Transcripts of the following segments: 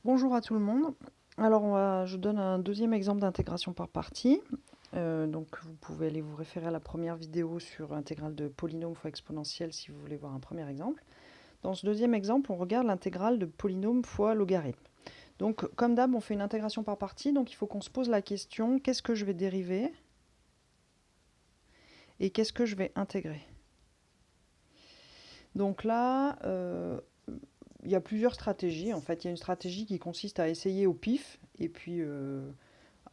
Bonjour à tout le monde. Alors, je donne un deuxième exemple d'intégration par partie. Donc, vous pouvez aller vous référer à la première vidéo sur intégrale de polynôme fois exponentielle si vous voulez voir un premier exemple. Dans ce deuxième exemple, on regarde l'intégrale de polynôme fois logarithme. Donc, comme d'hab, on fait une intégration par partie, donc il faut qu'on se pose la question, qu'est-ce que je vais dériver et qu'est-ce que je vais intégrer? Donc là, il y a plusieurs stratégies. En fait, il y a une stratégie qui consiste à essayer au pif, et puis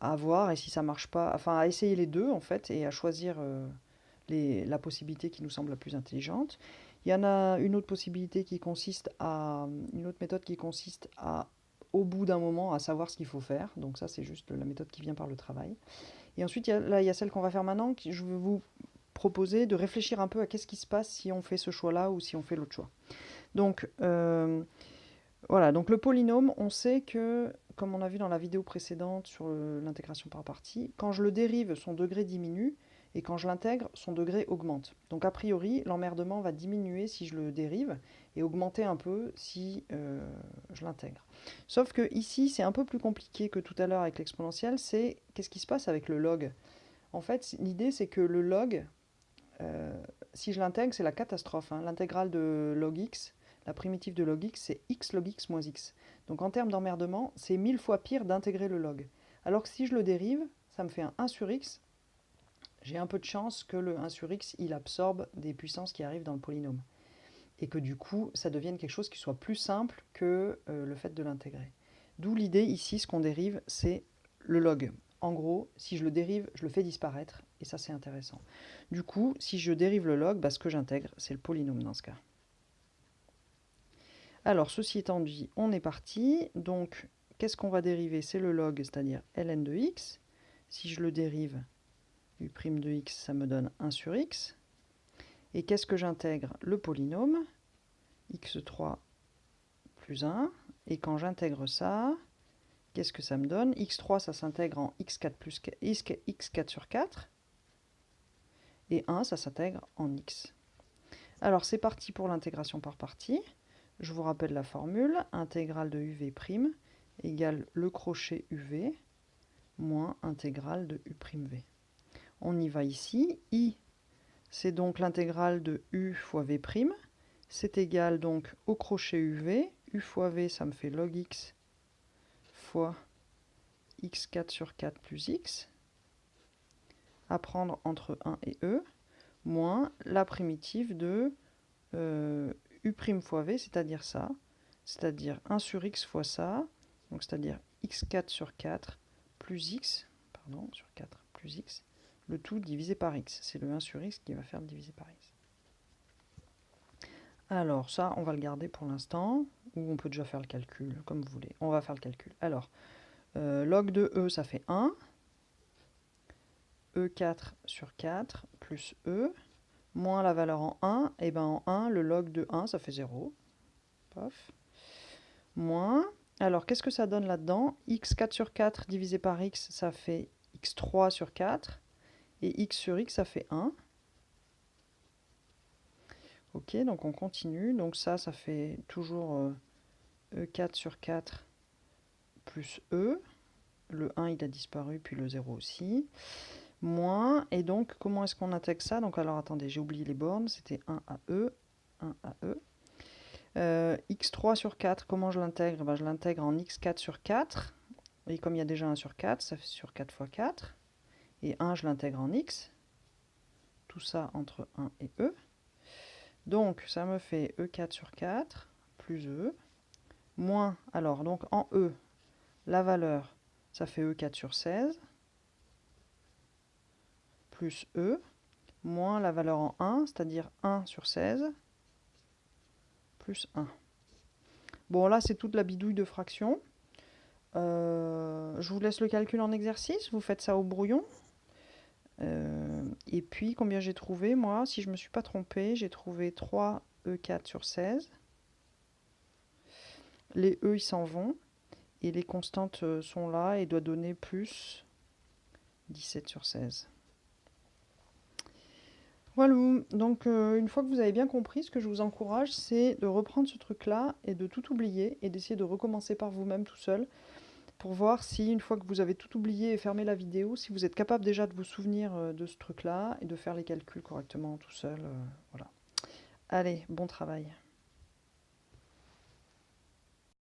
à voir, et si ça marche pas, enfin à essayer les deux en fait, et à choisir la possibilité qui nous semble la plus intelligente. Il y en a une autre possibilité qui consiste à, une autre méthode qui consiste à, au bout d'un moment, à savoir ce qu'il faut faire. Donc ça, c'est juste la méthode qui vient par le travail. Et ensuite, il y a celle qu'on va faire maintenant, qui, je vais vous proposer de réfléchir un peu à qu'est-ce qui se passe si on fait ce choix-là ou si on fait l'autre choix. Donc, voilà, donc le polynôme, on sait que, comme on a vu dans la vidéo précédente sur l'intégration par partie, quand je le dérive, son degré diminue, et quand je l'intègre, son degré augmente. Donc a priori, l'emmerdement va diminuer si je le dérive, et augmenter un peu si je l'intègre. Sauf que ici, c'est un peu plus compliqué que tout à l'heure avec l'exponentielle, c'est qu'est-ce qui se passe avec le log? En fait, l'idée, c'est que le log, si je l'intègre, c'est la catastrophe. Hein. L'intégrale de log x, la primitive de log x, c'est x log x moins x. Donc en termes d'emmerdement, c'est 1000 fois pire d'intégrer le log. Alors que si je le dérive, ça me fait un 1 sur x. J'ai un peu de chance que le 1 sur x, il absorbe des puissances qui arrivent dans le polynôme. Et que du coup, ça devienne quelque chose qui soit plus simple que le fait de l'intégrer. D'où l'idée ici, ce qu'on dérive, c'est le log. En gros, si je le dérive, je le fais disparaître, et ça c'est intéressant. Du coup, si je dérive le log, ce que j'intègre, c'est le polynôme dans ce cas. Alors, ceci étant dit, on est parti. Donc, qu'est-ce qu'on va dériver? C'est le log, c'est-à-dire ln de x. Si je le dérive, u' de x, ça me donne 1 sur x. Et qu'est-ce que j'intègre? Le polynôme, x3 plus 1. Et quand j'intègre ça, qu'est-ce que ça me donne? x3, ça s'intègre en x4 sur 4. Et 1, ça s'intègre en x. Alors, c'est parti pour l'intégration par partie. Je vous rappelle la formule. Intégrale de uv' égale le crochet uv moins intégrale de u'v. On y va ici. I, c'est donc l'intégrale de u fois v'. C'est égal donc au crochet uv. U fois v, ça me fait log x fois x4 sur 4 plus x, à prendre entre 1 et e, moins la primitive de u' fois v, c'est-à-dire ça, c'est-à-dire 1 sur x fois ça, donc c'est-à-dire x4 sur 4 plus x, pardon, sur 4 plus x, le tout divisé par x. C'est le 1 sur x qui va faire le divisé par x. Alors ça, on va le garder pour l'instant, ou on peut déjà faire le calcul, comme vous voulez. On va faire le calcul. Alors, log de e, ça fait 1. E4 sur 4 plus e, moins la valeur en 1. Et bien en 1, le log de 1, ça fait 0. Paf. Moins, alors qu'est-ce que ça donne là-dedans? X4 sur 4 divisé par x, ça fait x3 sur 4. Et x sur x, ça fait 1. Ok, donc on continue. Donc ça fait toujours E4 sur 4 plus E. Le 1, il a disparu, puis le 0 aussi. Moins, et donc, comment est-ce qu'on intègre ça? Donc, alors, attendez, j'ai oublié les bornes. C'était 1 à E, 1 à E. x3 sur 4, comment je l'intègre? Ben, je l'intègre en x4 sur 4. Et comme il y a déjà 1 sur 4, ça fait sur 4 fois 4. Et 1, je l'intègre en x. Tout ça entre 1 et E. Donc, ça me fait E4 sur 4 plus E. Moins, alors, donc en E, la valeur, ça fait E4 sur 16. Plus E. Moins la valeur en 1, c'est-à-dire 1 sur 16. Plus 1. Bon, là, c'est toute la bidouille de fractions. Je vous laisse le calcul en exercice. Vous faites ça au brouillon. Et puis, combien j'ai trouvé, moi? Si je ne me suis pas trompée, j'ai trouvé 3 E4 sur 16. Les E, ils s'en vont. Et les constantes sont là et doit donner plus 17 sur 16. Voilà, donc une fois que vous avez bien compris, ce que je vous encourage, c'est de reprendre ce truc-là et de tout oublier et d'essayer de recommencer par vous-même tout seul pour voir si, une fois que vous avez tout oublié et fermé la vidéo, si vous êtes capable déjà de vous souvenir de ce truc-là et de faire les calculs correctement tout seul. Voilà. Allez, bon travail.